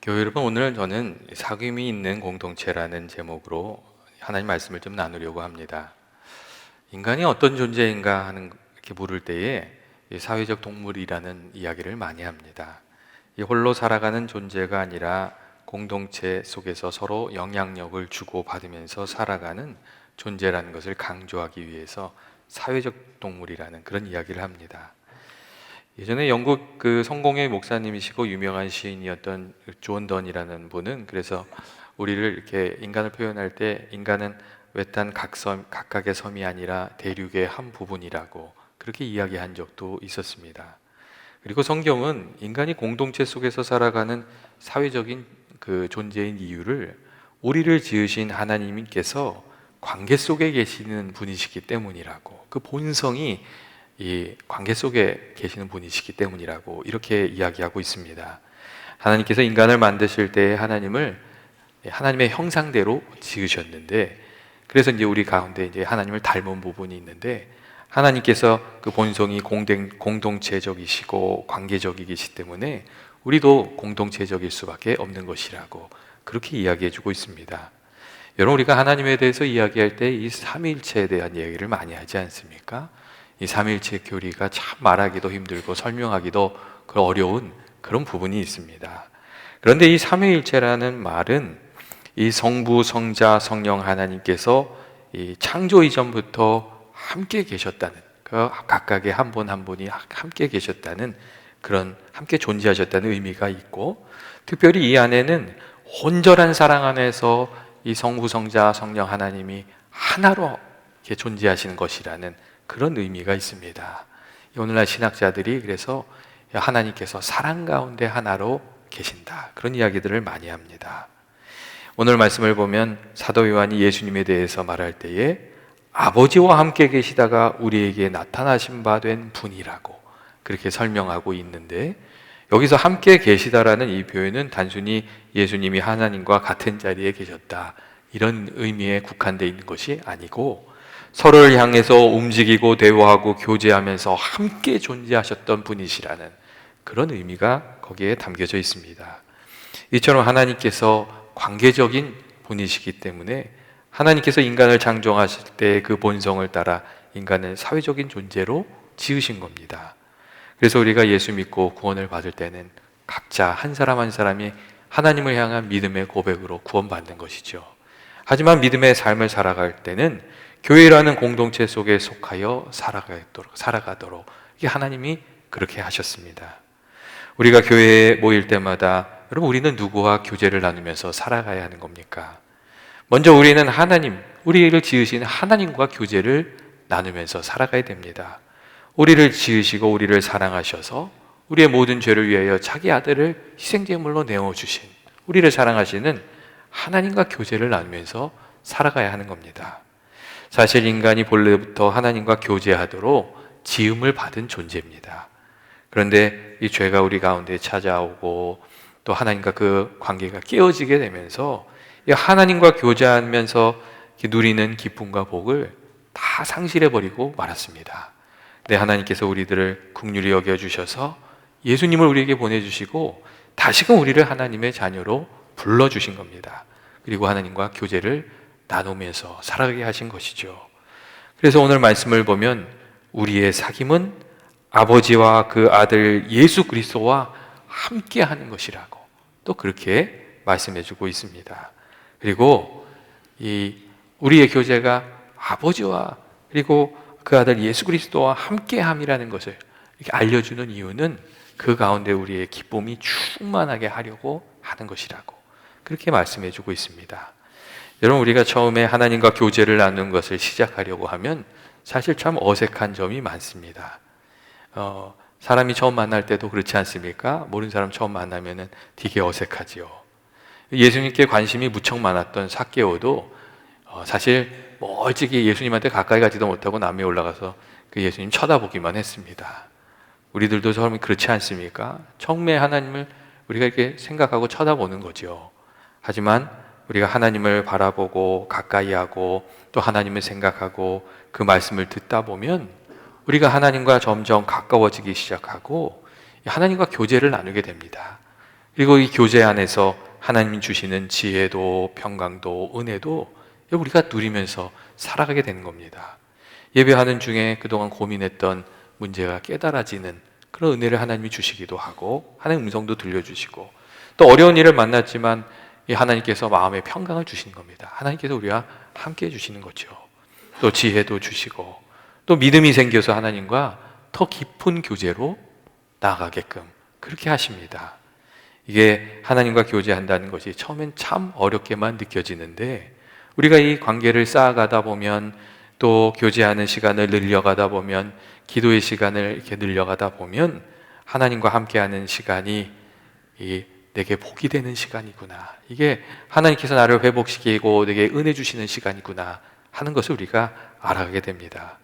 교회 여러분, 오늘 저는 사귐이 있는 공동체라는 제목으로 하나님 말씀을 좀 나누려고 합니다. 인간이 어떤 존재인가 하는 이렇게 물을 때에 이 사회적 동물이라는 이야기를 많이 합니다. 이 홀로 살아가는 존재가 아니라 공동체 속에서 서로 영향력을 주고 받으면서 살아가는 존재라는 것을 강조하기 위해서 사회적 동물이라는 그런 이야기를 합니다. 예전에 영국 그 성공회 목사님이시고 유명한 시인이었던 존 던이라는 분은 그래서 우리를 이렇게 인간을 표현할 때 인간은 외딴 각각의 섬이 아니라 대륙의 한 부분이라고 그렇게 이야기한 적도 있었습니다. 그리고 성경은 인간이 공동체 속에서 살아가는 사회적인 그 존재인 이유를 우리를 지으신 하나님께서 관계 속에 계시는 분이시기 때문이라고, 그 본성이 이 관계 속에 계시는 분이시기 때문이라고 이렇게 이야기하고 있습니다. 하나님께서 인간을 만드실 때 하나님의 형상대로 지으셨는데, 그래서 이제 우리 가운데 이제 하나님을 닮은 부분이 있는데, 하나님께서 그 본성이 공동체적이시고 관계적이시기 때문에 우리도 공동체적일 수밖에 없는 것이라고 그렇게 이야기해 주고 있습니다. 여러분, 우리가 하나님에 대해서 이야기할 때 이 삼위일체에 대한 이야기를 많이 하지 않습니까? 이 삼위일체 교리가 참 말하기도 힘들고 설명하기도 어려운 그런 부분이 있습니다. 그런데 이 삼위일체라는 말은 이 성부, 성자, 성령 하나님께서 이 창조 이전부터 함께 계셨다는, 그 각각의 한 분 한 분이 함께 계셨다는, 그런 함께 존재하셨다는 의미가 있고, 특별히 이 안에는 온전한 사랑 안에서 이 성부, 성자, 성령 하나님이 하나로 이렇게 존재하시는 것이라는 그런 의미가 있습니다. 오늘날 신학자들이 그래서 하나님께서 사랑 가운데 하나로 계신다, 그런 이야기들을 많이 합니다. 오늘 말씀을 보면 사도 요한이 예수님에 대해서 말할 때에 아버지와 함께 계시다가 우리에게 나타나신 바 된 분이라고 그렇게 설명하고 있는데, 여기서 함께 계시다라는 이 표현은 단순히 예수님이 하나님과 같은 자리에 계셨다 이런 의미에 국한되어 있는 것이 아니고, 서로를 향해서 움직이고 대화하고 교제하면서 함께 존재하셨던 분이시라는 그런 의미가 거기에 담겨져 있습니다. 이처럼 하나님께서 관계적인 분이시기 때문에 하나님께서 인간을 창조하실 때 그 본성을 따라 인간을 사회적인 존재로 지으신 겁니다. 그래서 우리가 예수 믿고 구원을 받을 때는 각자 한 사람 한 사람이 하나님을 향한 믿음의 고백으로 구원받는 것이죠. 하지만 믿음의 삶을 살아갈 때는 교회라는 공동체 속에 속하여 살아가도록 이게 하나님이 그렇게 하셨습니다. 우리가 교회에 모일 때마다, 여러분, 우리는 누구와 교제를 나누면서 살아가야 하는 겁니까? 먼저 우리는 우리를 지으신 하나님과 교제를 나누면서 살아가야 됩니다. 우리를 지으시고 우리를 사랑하셔서 우리의 모든 죄를 위하여 자기 아들을 희생제물로 내어주신, 우리를 사랑하시는 하나님과 교제를 나누면서 살아가야 하는 겁니다. 사실 인간이 본래부터 하나님과 교제하도록 지음을 받은 존재입니다. 그런데 이 죄가 우리 가운데 찾아오고 또 하나님과 그 관계가 깨어지게 되면서 하나님과 교제하면서 누리는 기쁨과 복을 다 상실해버리고 말았습니다. 근데 하나님께서 우리들을 긍휼히 여겨주셔서 예수님을 우리에게 보내주시고 다시금 우리를 하나님의 자녀로 불러주신 겁니다. 그리고 하나님과 교제를 나누면서 살아가게 하신 것이죠. 그래서 오늘 말씀을 보면 우리의 사귐은 아버지와 그 아들 예수 그리스도와 함께 하는 것이라고 또 그렇게 말씀해 주고 있습니다. 그리고 우리의 교제가 아버지와 그리고 그 아들 예수 그리스도와 함께함이라는 것을 이렇게 알려주는 이유는 그 가운데 우리의 기쁨이 충만하게 하려고 하는 것이라고 그렇게 말씀해 주고 있습니다. 여러분, 우리가 처음에 하나님과 교제를 나누는 것을 시작하려고 하면 사실 참 어색한 점이 많습니다. 사람이 처음 만날 때도 그렇지 않습니까? 모르는 사람 처음 만나면 되게 어색하지요. 예수님께 관심이 무척 많았던 삭개오도 사실 멀찍이 예수님한테 가까이 가지도 못하고 남에 올라가서 그 예수님 쳐다보기만 했습니다. 우리들도 처음에 그렇지 않습니까? 처음에 하나님을 우리가 이렇게 생각하고 쳐다보는 거죠. 하지만 우리가 하나님을 바라보고 가까이 하고 또 하나님을 생각하고 그 말씀을 듣다 보면 우리가 하나님과 점점 가까워지기 시작하고 하나님과 교제를 나누게 됩니다. 그리고 이 교제 안에서 하나님이 주시는 지혜도 평강도 은혜도 우리가 누리면서 살아가게 되는 겁니다. 예배하는 중에 그동안 고민했던 문제가 깨달아지는 그런 은혜를 하나님이 주시기도 하고, 하나님 음성도 들려주시고, 또 어려운 일을 만났지만 이 하나님께서 마음의 평강을 주시는 겁니다. 하나님께서 우리와 함께 해주시는 거죠. 또 지혜도 주시고, 또 믿음이 생겨서 하나님과 더 깊은 교제로 나아가게끔 그렇게 하십니다. 이게 하나님과 교제한다는 것이 처음엔 참 어렵게만 느껴지는데, 우리가 이 관계를 쌓아가다 보면, 또 교제하는 시간을 늘려가다 보면, 기도의 시간을 이렇게 늘려가다 보면 하나님과 함께하는 시간이 내게 복이 되는 시간이구나, 이게 하나님께서 나를 회복시키고 내게 은혜 주시는 시간이구나 하는 것을 우리가 알아가게 됩니다.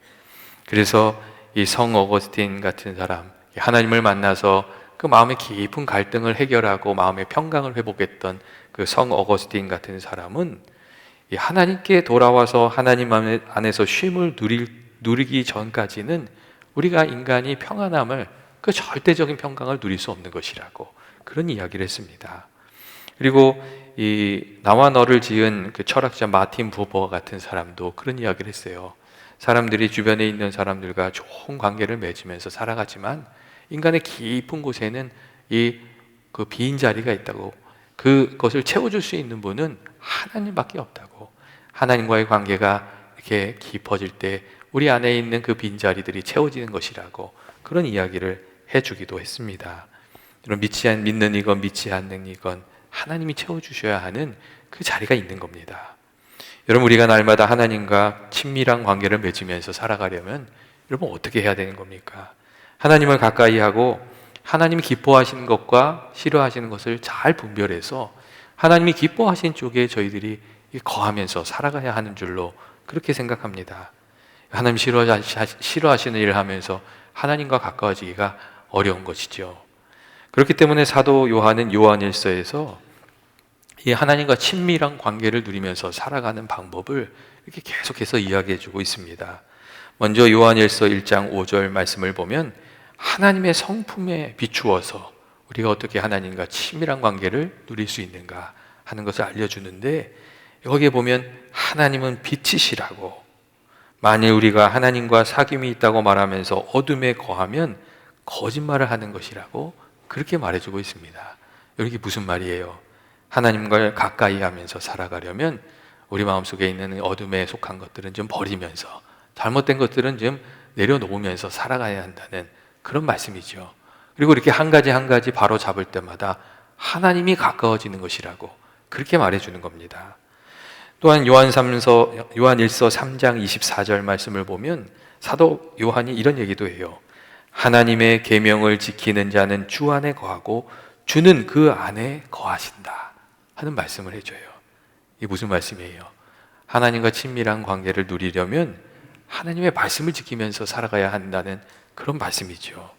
그래서 이 성 어거스틴 같은 사람, 하나님을 만나서 그 마음의 깊은 갈등을 해결하고 마음의 평강을 회복했던 그 성 어거스틴 같은 사람은 하나님께 돌아와서 하나님 안에서 쉼을 누리기 전까지는 우리가 인간이 평안함을, 그 절대적인 평강을 누릴 수 없는 것이라고 그런 이야기를 했습니다. 그리고 이 나와 너를 지은 그 철학자 마틴 부버 같은 사람도 그런 이야기를 했어요. 사람들이 주변에 있는 사람들과 좋은 관계를 맺으면서 살아가지만 인간의 깊은 곳에는 그 빈 자리가 있다고, 그것을 채워줄 수 있는 분은 하나님밖에 없다고, 하나님과의 관계가 이렇게 깊어질 때 우리 안에 있는 그 빈자리들이 채워지는 것이라고 그런 이야기를 해주기도 했습니다. 여러분, 믿는 이건 믿지 않는 이건 하나님이 채워주셔야 하는 그 자리가 있는 겁니다. 여러분, 우리가 날마다 하나님과 친밀한 관계를 맺으면서 살아가려면 여러분 어떻게 해야 되는 겁니까? 하나님을 가까이 하고 하나님이 기뻐하시는 것과 싫어하시는 것을 잘 분별해서 하나님이 기뻐하시는 쪽에 저희들이 거하면서 살아가야 하는 줄로 그렇게 생각합니다. 하나님 싫어하시는 일을 하면서 하나님과 가까워지기가 어려운 것이죠. 그렇기 때문에 사도 요한은 요한일서에서 이 하나님과 친밀한 관계를 누리면서 살아가는 방법을 이렇게 계속해서 이야기해 주고 있습니다. 먼저 요한일서 1장 5절 말씀을 보면 하나님의 성품에 비추어서 우리가 어떻게 하나님과 친밀한 관계를 누릴 수 있는가 하는 것을 알려주는데, 여기에 보면 하나님은 빛이시라고, 만일 우리가 하나님과 사귐이 있다고 말하면서 어둠에 거하면 거짓말을 하는 것이라고 그렇게 말해주고 있습니다. 이게 무슨 말이에요? 하나님과 가까이 하면서 살아가려면 우리 마음속에 있는 어둠에 속한 것들은 좀 버리면서, 잘못된 것들은 좀 내려놓으면서 살아가야 한다는 그런 말씀이죠. 그리고 이렇게 한 가지 한 가지 바로 잡을 때마다 하나님이 가까워지는 것이라고 그렇게 말해주는 겁니다. 또한 요한일서 3장 24절 말씀을 보면 사도 요한이 이런 얘기도 해요. 하나님의 계명을 지키는 자는 주 안에 거하고 주는 그 안에 거하신다 하는 말씀을 해줘요. 이게 무슨 말씀이에요? 하나님과 친밀한 관계를 누리려면 하나님의 말씀을 지키면서 살아가야 한다는 그런 말씀이죠.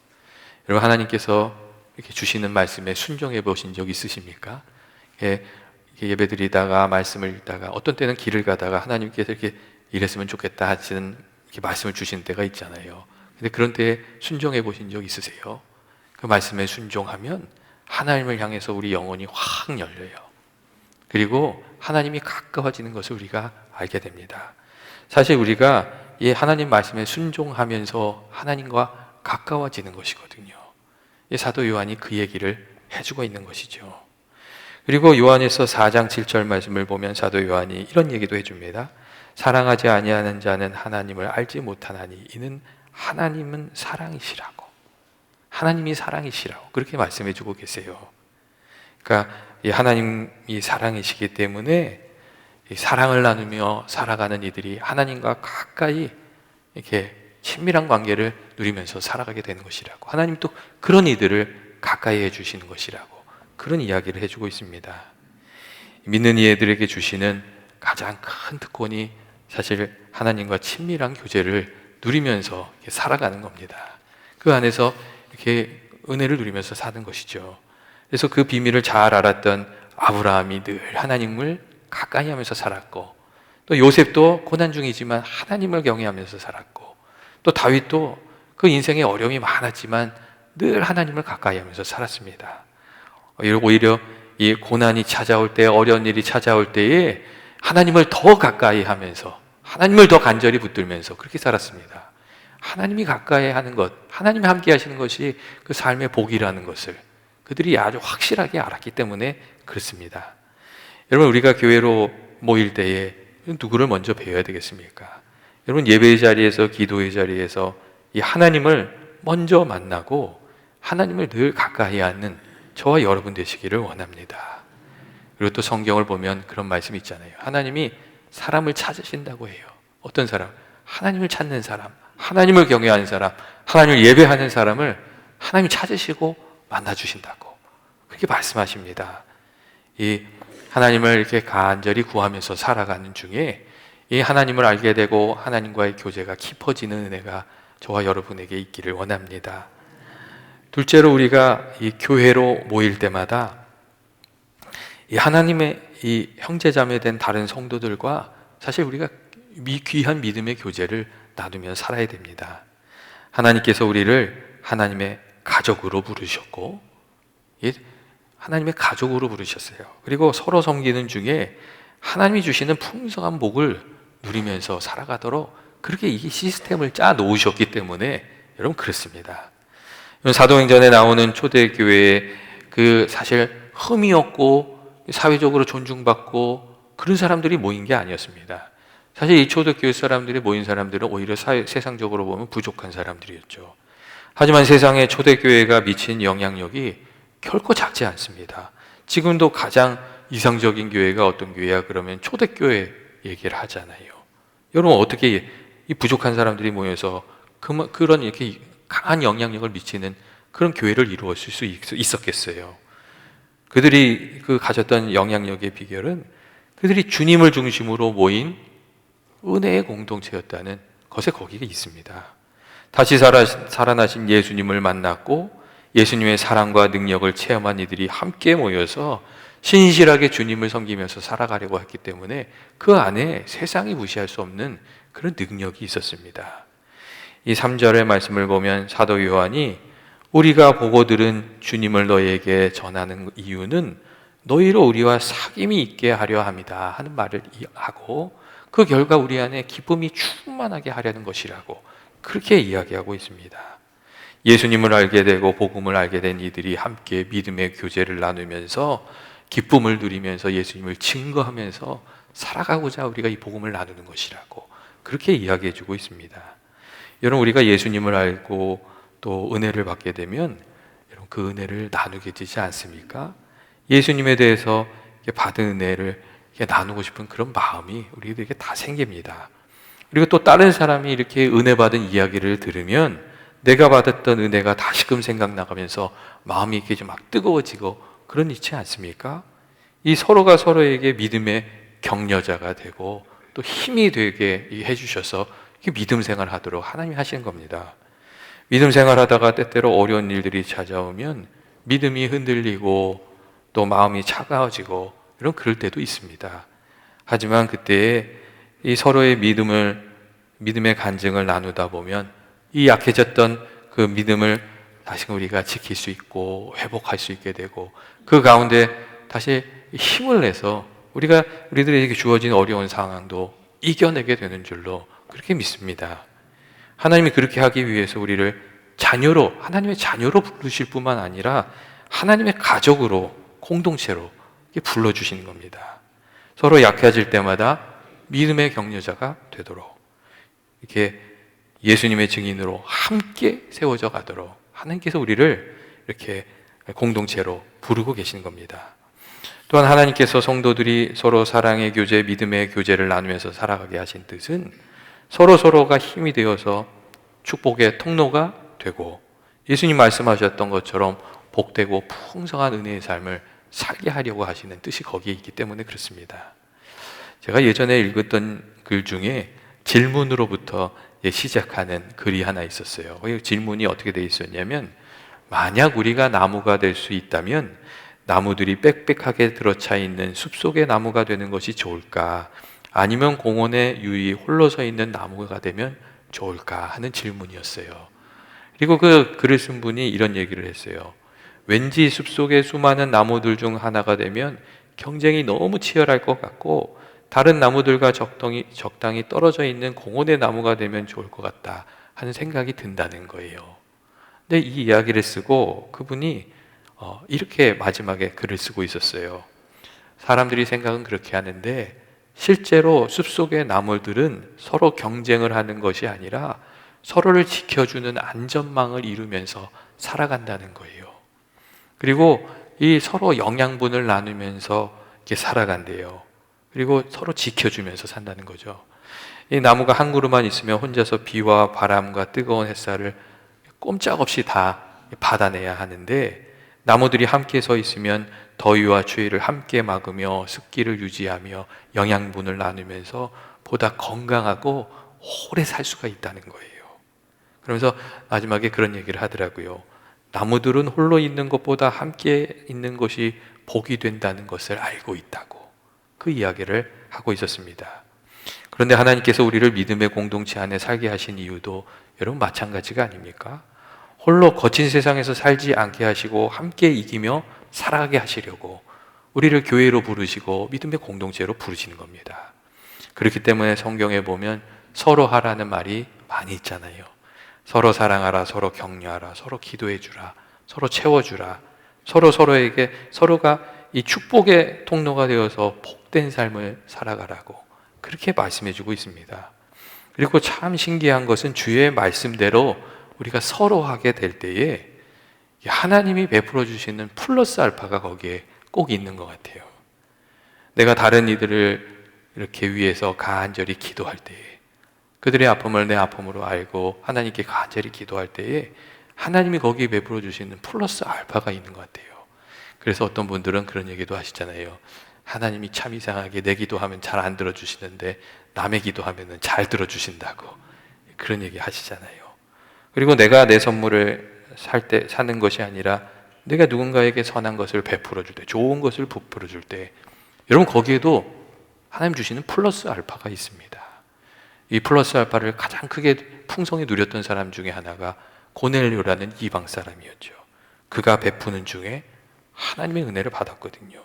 여러분, 하나님께서 이렇게 주시는 말씀에 순종해 보신 적 있으십니까? 예배 드리다가 말씀을 읽다가 어떤 때는 길을 가다가 하나님께서 이렇게 이랬으면 좋겠다 하시는 이렇게 말씀을 주시는 때가 있잖아요. 근데 그런 때에 순종해 보신 적 있으세요? 그 말씀에 순종하면 하나님을 향해서 우리 영혼이 확 열려요. 그리고 하나님이 가까워지는 것을 우리가 알게 됩니다. 사실 우리가 이 하나님 말씀에 순종하면서 하나님과 가까워지는 것이거든요. 이 사도 요한이 그 얘기를 해주고 있는 것이죠. 그리고 요한에서 4장 7절 말씀을 보면 사도 요한이 이런 얘기도 해줍니다. 사랑하지 아니하는 자는 하나님을 알지 못하나니 이는 하나님은 사랑이시라고, 하나님이 사랑이시라고 그렇게 말씀해주고 계세요. 그러니까 이 하나님이 사랑이시기 때문에 이 사랑을 나누며 살아가는 이들이 하나님과 가까이 이렇게 친밀한 관계를 누리면서 살아가게 되는 것이라고, 하나님 또 그런 이들을 가까이 해주시는 것이라고 그런 이야기를 해주고 있습니다. 믿는 이들에게 주시는 가장 큰 특권이 사실 하나님과 친밀한 교제를 누리면서 이렇게 살아가는 겁니다. 그 안에서 이렇게 은혜를 누리면서 사는 것이죠. 그래서 그 비밀을 잘 알았던 아브라함이 늘 하나님을 가까이 하면서 살았고, 또 요셉도 고난 중이지만 하나님을 경외하면서 살았고, 또 다윗도 그 인생에 어려움이 많았지만 늘 하나님을 가까이 하면서 살았습니다. 오히려 이 고난이 찾아올 때, 어려운 일이 찾아올 때에 하나님을 더 가까이 하면서, 하나님을 더 간절히 붙들면서 그렇게 살았습니다. 하나님이 가까이 하는 것, 하나님이 함께 하시는 것이 그 삶의 복이라는 것을 그들이 아주 확실하게 알았기 때문에 그렇습니다. 여러분, 우리가 교회로 모일 때에 누구를 먼저 배워야 되겠습니까? 여러분, 예배의 자리에서, 기도의 자리에서 이 하나님을 먼저 만나고 하나님을 늘 가까이 하는 저와 여러분 되시기를 원합니다. 그리고 또 성경을 보면 그런 말씀이 있잖아요. 하나님이 사람을 찾으신다고 해요. 어떤 사람? 하나님을 찾는 사람, 하나님을 경외하는 사람, 하나님을 예배하는 사람을 하나님이 찾으시고 만나주신다고 그렇게 말씀하십니다. 이 하나님을 이렇게 간절히 구하면서 살아가는 중에 이 하나님을 알게 되고 하나님과의 교제가 깊어지는 은혜가 저와 여러분에게 있기를 원합니다. 둘째로, 우리가 이 교회로 모일 때마다 이 하나님의 이 형제자매 된 다른 성도들과 사실 우리가 귀한 믿음의 교제를 나누며 살아야 됩니다. 하나님께서 우리를 하나님의 가족으로 부르셨고, 하나님의 가족으로 부르셨어요. 그리고 서로 섬기는 중에 하나님이 주시는 풍성한 복을 누리면서 살아가도록 그렇게 이 시스템을 짜 놓으셨기 때문에 여러분 그렇습니다. 사도행전에 나오는 초대교회에 그 사실 흠이 없고 사회적으로 존중받고 그런 사람들이 모인 게 아니었습니다. 사실 이 초대교회 사람들이 모인 사람들은 오히려 세상적으로 보면 부족한 사람들이었죠. 하지만 세상에 초대교회가 미친 영향력이 결코 작지 않습니다. 지금도 가장 이상적인 교회가 어떤 교회야 그러면 초대교회 얘기를 하잖아요. 여러분, 어떻게 이 부족한 사람들이 모여서 그런 이렇게 강한 영향력을 미치는 그런 교회를 이루었을 수 있었겠어요? 그들이 가졌던 영향력의 비결은 그들이 주님을 중심으로 모인 은혜의 공동체였다는 것에 거기가 있습니다. 다시 살아나신 예수님을 만났고 예수님의 사랑과 능력을 체험한 이들이 함께 모여서 신실하게 주님을 섬기면서 살아가려고 했기 때문에 그 안에 세상이 무시할 수 없는 그런 능력이 있었습니다. 이 3절의 말씀을 보면 사도 요한이 우리가 보고 들은 주님을 너희에게 전하는 이유는 너희로 우리와 사귐이 있게 하려 함이다 하는 말을 하고, 그 결과 우리 안에 기쁨이 충만하게 하려는 것이라고 그렇게 이야기하고 있습니다. 예수님을 알게 되고 복음을 알게 된 이들이 함께 믿음의 교제를 나누면서 기쁨을 누리면서 예수님을 증거하면서 살아가고자 우리가 이 복음을 나누는 것이라고 그렇게 이야기해 주고 있습니다. 여러분, 우리가 예수님을 알고 또 은혜를 받게 되면 여러분 그 은혜를 나누게 되지 않습니까? 예수님에 대해서 받은 은혜를 나누고 싶은 그런 마음이 우리들에게 다 생깁니다. 그리고 또 다른 사람이 이렇게 은혜 받은 이야기를 들으면 내가 받았던 은혜가 다시금 생각나가면서 마음이 이렇게 좀 막 뜨거워지고 그런 있지 않습니까? 이 서로가 서로에게 믿음의 격려자가 되고 또 힘이 되게 해주셔서 믿음 생활하도록 하나님이 하시는 겁니다. 믿음 생활하다가 때때로 어려운 일들이 찾아오면 믿음이 흔들리고 또 마음이 차가워지고 이런 그럴 때도 있습니다. 하지만 그때 이 서로의 믿음의 간증을 나누다 보면 이 약해졌던 그 믿음을 다시금 우리가 지킬 수 있고 회복할 수 있게 되고 그 가운데 다시 힘을 내서 우리들에게 주어진 어려운 상황도 이겨내게 되는 줄로 그렇게 믿습니다. 하나님이 그렇게 하기 위해서 우리를 하나님의 자녀로 부르실 뿐만 아니라 하나님의 가족으로, 공동체로 불러주시는 겁니다. 서로 약해질 때마다 믿음의 격려자가 되도록 이렇게 예수님의 증인으로 함께 세워져 가도록 하나님께서 우리를 이렇게 공동체로 부르고 계시는 겁니다. 또한 하나님께서 성도들이 서로 사랑의 교제, 믿음의 교제를 나누면서 살아가게 하신 뜻은 서로가 힘이 되어서 축복의 통로가 되고 예수님 말씀하셨던 것처럼 복되고 풍성한 은혜의 삶을 살게 하려고 하시는 뜻이 거기에 있기 때문에 그렇습니다. 제가 예전에 읽었던 글 중에 질문으로부터 시작하는 글이 하나 있었어요. 그 질문이 어떻게 되어 있었냐면, 만약 우리가 나무가 될 수 있다면 나무들이 빽빽하게 들어차 있는 숲속의 나무가 되는 것이 좋을까? 아니면 공원에 유이 홀로 서 있는 나무가 되면 좋을까? 하는 질문이었어요. 그리고 그 글을 쓴 분이 이런 얘기를 했어요. 왠지 숲속의 수많은 나무들 중 하나가 되면 경쟁이 너무 치열할 것 같고 다른 나무들과 적당히 떨어져 있는 공원의 나무가 되면 좋을 것 같다 하는 생각이 든다는 거예요. 근데 이 이야기를 쓰고 그분이 이렇게 마지막에 글을 쓰고 있었어요. 사람들이 생각은 그렇게 하는데 실제로 숲속의 나무들은 서로 경쟁을 하는 것이 아니라 서로를 지켜주는 안전망을 이루면서 살아간다는 거예요. 그리고 이 서로 영양분을 나누면서 이렇게 살아간대요. 그리고 서로 지켜주면서 산다는 거죠. 이 나무가 한 그루만 있으면 혼자서 비와 바람과 뜨거운 햇살을 꼼짝없이 다 받아내야 하는데 나무들이 함께 서 있으면 더위와 추위를 함께 막으며 습기를 유지하며 영양분을 나누면서 보다 건강하고 오래 살 수가 있다는 거예요. 그러면서 마지막에 그런 얘기를 하더라고요. 나무들은 홀로 있는 것보다 함께 있는 것이 복이 된다는 것을 알고 있다고 그 이야기를 하고 있었습니다. 그런데 하나님께서 우리를 믿음의 공동체 안에 살게 하신 이유도 여러분 마찬가지가 아닙니까? 홀로 거친 세상에서 살지 않게 하시고 함께 이기며 살아가게 하시려고 우리를 교회로 부르시고 믿음의 공동체로 부르시는 겁니다. 그렇기 때문에 성경에 보면 서로 하라는 말이 많이 있잖아요. 서로 사랑하라, 서로 격려하라, 서로 기도해 주라, 서로 채워주라, 서로에게 서로가 이 축복의 통로가 되어서 복된 삶을 살아가라고 그렇게 말씀해 주고 있습니다. 그리고 참 신기한 것은 주의 말씀대로 우리가 서로 하게 될 때에 하나님이 베풀어 주시는 플러스 알파가 거기에 꼭 있는 것 같아요. 내가 다른 이들을 이렇게 위해서 간절히 기도할 때에 그들의 아픔을 내 아픔으로 알고 하나님께 간절히 기도할 때에 하나님이 거기에 베풀어 주시는 플러스 알파가 있는 것 같아요. 그래서 어떤 분들은 그런 얘기도 하시잖아요. 하나님이 참 이상하게 내 기도하면 잘 안 들어주시는데 남의 기도하면 잘 들어주신다고 그런 얘기 하시잖아요. 그리고 내가 내 선물을 사는 것이 아니라 내가 누군가에게 선한 것을 베풀어 줄 때, 좋은 것을 부풀어 줄 때, 여러분 거기에도 하나님 주시는 플러스 알파가 있습니다. 이 플러스 알파를 가장 크게 풍성히 누렸던 사람 중에 하나가 고넬료라는 이방 사람이었죠. 그가 베푸는 중에 하나님의 은혜를 받았거든요.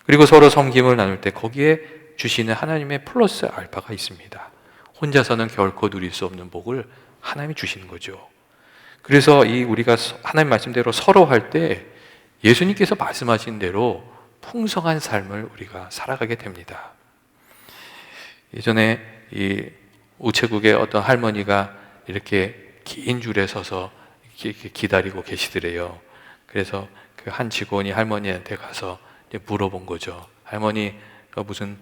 그리고 서로 섬김을 나눌 때 거기에 주시는 하나님의 플러스 알파가 있습니다. 혼자서는 결코 누릴 수 없는 복을 하나님이 주시는 거죠. 그래서 우리가 하나님 말씀대로 서로 할 때 예수님께서 말씀하신 대로 풍성한 삶을 우리가 살아가게 됩니다. 예전에 이 우체국에 어떤 할머니가 이렇게 긴 줄에 서서 이렇게 기다리고 계시더래요. 그래서 그 한 직원이 할머니한테 가서 물어본 거죠. 할머니 무슨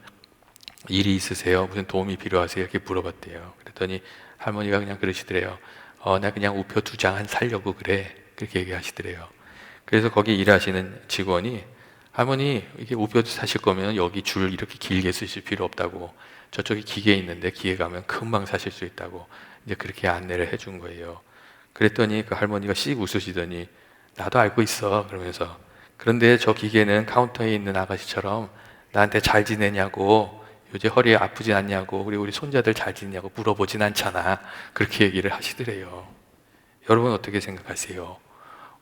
일이 있으세요? 무슨 도움이 필요하세요? 이렇게 물어봤대요. 그랬더니 할머니가 그냥 그러시더래요. 나 그냥 우표 2장 사려고 그래. 그렇게 얘기하시더래요. 그래서 거기 일하시는 직원이 할머니 이게 우표 사실 거면 여기 줄 이렇게 길게 쓰실 필요 없다고 저쪽에 기계 있는데 기계 가면 금방 사실 수 있다고 이제 그렇게 안내를 해준 거예요. 그랬더니 그 할머니가 씩 웃으시더니 나도 알고 있어 그러면서 그런데 저 기계는 카운터에 있는 아가씨처럼 나한테 잘 지내냐고 요새 허리 아프진 않냐고 우리 손자들 잘 지내냐고 물어보진 않잖아 그렇게 얘기를 하시더래요. 여러분 어떻게 생각하세요?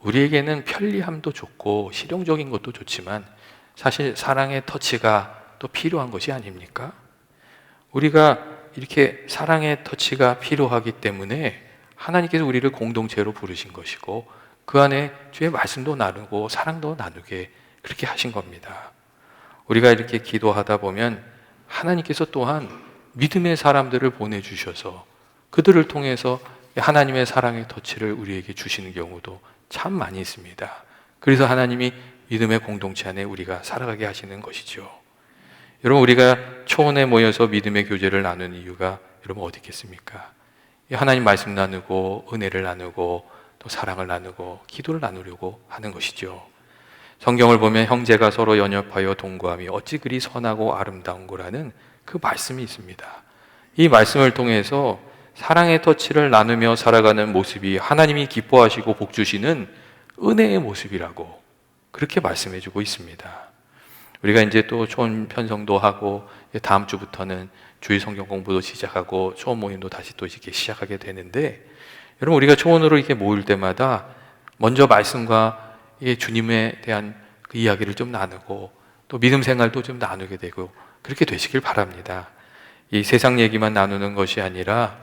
우리에게는 편리함도 좋고 실용적인 것도 좋지만 사실 사랑의 터치가 또 필요한 것이 아닙니까? 우리가 이렇게 사랑의 터치가 필요하기 때문에 하나님께서 우리를 공동체로 부르신 것이고 그 안에 주의 말씀도 나누고 사랑도 나누게 그렇게 하신 겁니다. 우리가 이렇게 기도하다 보면 하나님께서 또한 믿음의 사람들을 보내주셔서 그들을 통해서 하나님의 사랑의 터치를 우리에게 주시는 경우도 참 많이 있습니다. 그래서 하나님이 믿음의 공동체 안에 우리가 살아가게 하시는 것이죠. 여러분 우리가 초원에 모여서 믿음의 교제를 나누는 이유가 여러분 어디 있겠습니까? 하나님 말씀 나누고 은혜를 나누고 또 사랑을 나누고 기도를 나누려고 하는 것이죠. 성경을 보면 형제가 서로 연협하여 동거함이 어찌 그리 선하고 아름다운 거라는 그 말씀이 있습니다. 이 말씀을 통해서 사랑의 터치를 나누며 살아가는 모습이 하나님이 기뻐하시고 복 주시는 은혜의 모습이라고 그렇게 말씀해 주고 있습니다. 우리가 이제 또 초원 편성도 하고 다음 주부터는 주일 성경 공부도 시작하고 초원 모임도 다시 또 이렇게 시작하게 되는데 여러분 우리가 초원으로 이렇게 모일 때마다 먼저 말씀과 이 주님에 대한 그 이야기를 좀 나누고 또 믿음 생활도 좀 나누게 되고 그렇게 되시길 바랍니다. 이 세상 얘기만 나누는 것이 아니라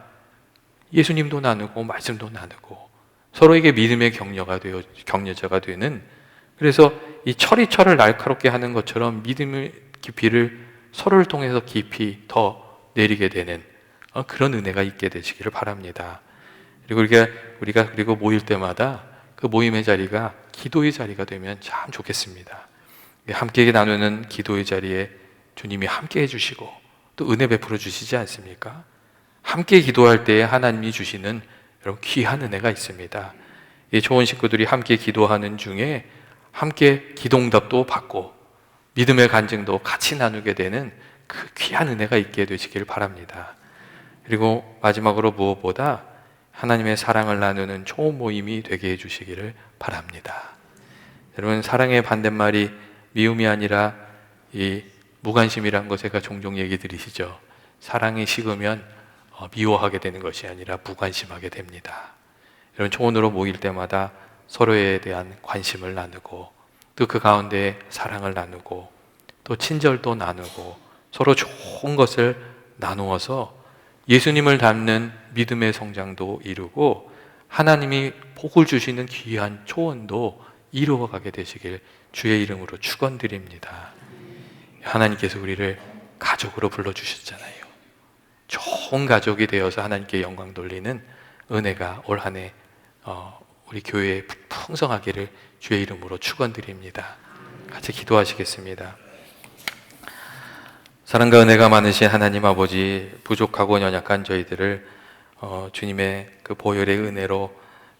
예수님도 나누고 말씀도 나누고 서로에게 믿음의 격려자가 되는, 그래서 이 철이 철을 날카롭게 하는 것처럼 믿음의 깊이를 서로를 통해서 깊이 더 내리게 되는 그런 은혜가 있게 되시기를 바랍니다. 그리고 우리가 그리고 모일 때마다 그 모임의 자리가 기도의 자리가 되면 참 좋겠습니다. 함께 나누는 기도의 자리에 주님이 함께 해주시고 또 은혜 베풀어 주시지 않습니까? 함께 기도할 때에 하나님이 주시는 여러분 귀한 은혜가 있습니다. 이 좋은 식구들이 함께 기도하는 중에 함께 기도응답도 받고 믿음의 간증도 같이 나누게 되는 그 귀한 은혜가 있게 되시길 바랍니다. 그리고 마지막으로 무엇보다 하나님의 사랑을 나누는 좋은 모임이 되게 해주시기를 바랍니다. 여러분, 사랑의 반대말이 미움이 아니라 이 무관심이라는 거 제가 종종 얘기 드리시죠. 사랑이 식으면 미워하게 되는 것이 아니라 무관심하게 됩니다. 여러분, 초원으로 모일 때마다 서로에 대한 관심을 나누고 또 그 가운데 사랑을 나누고 또 친절도 나누고 서로 좋은 것을 나누어서 예수님을 닮는 믿음의 성장도 이루고 하나님이 복을 주시는 귀한 초원도 이루어가게 되시길 주의 이름으로 축원드립니다. 하나님께서 우리를 가족으로 불러주셨잖아요. 좋은 가족이 되어서 하나님께 영광 돌리는 은혜가 올 한 해 우리 교회에 풍성하기를 주의 이름으로 축원드립니다. 같이 기도하시겠습니다. 사랑과 은혜가 많으신 하나님 아버지, 부족하고 연약한 저희들을 주님의 그 보혈의 은혜로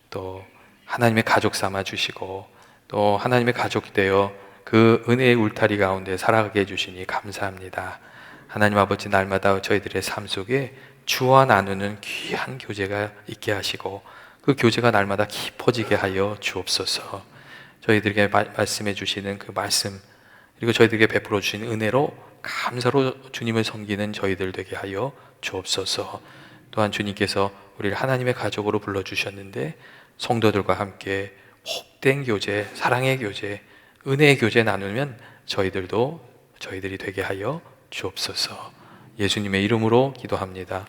또 하나님의 가족 삼아 주시고 또 하나님의 가족이 되어 그 은혜의 울타리 가운데 살아가게 해주시니 감사합니다. 하나님 아버지, 날마다 저희들의 삶 속에 주와 나누는 귀한 교제가 있게 하시고 그 교제가 날마다 깊어지게 하여 주옵소서. 저희들에게 말씀해 주시는 그 말씀, 그리고 저희들에게 베풀어 주시는 은혜로 감사로 주님을 섬기는 저희들 되게 하여 주옵소서. 또한 주님께서 우리를 하나님의 가족으로 불러주셨는데 성도들과 함께 복된 교제, 사랑의 교제, 은혜의 교제 나누면 저희들이 되게 하여 주옵소서. 예수님의 이름으로 기도합니다.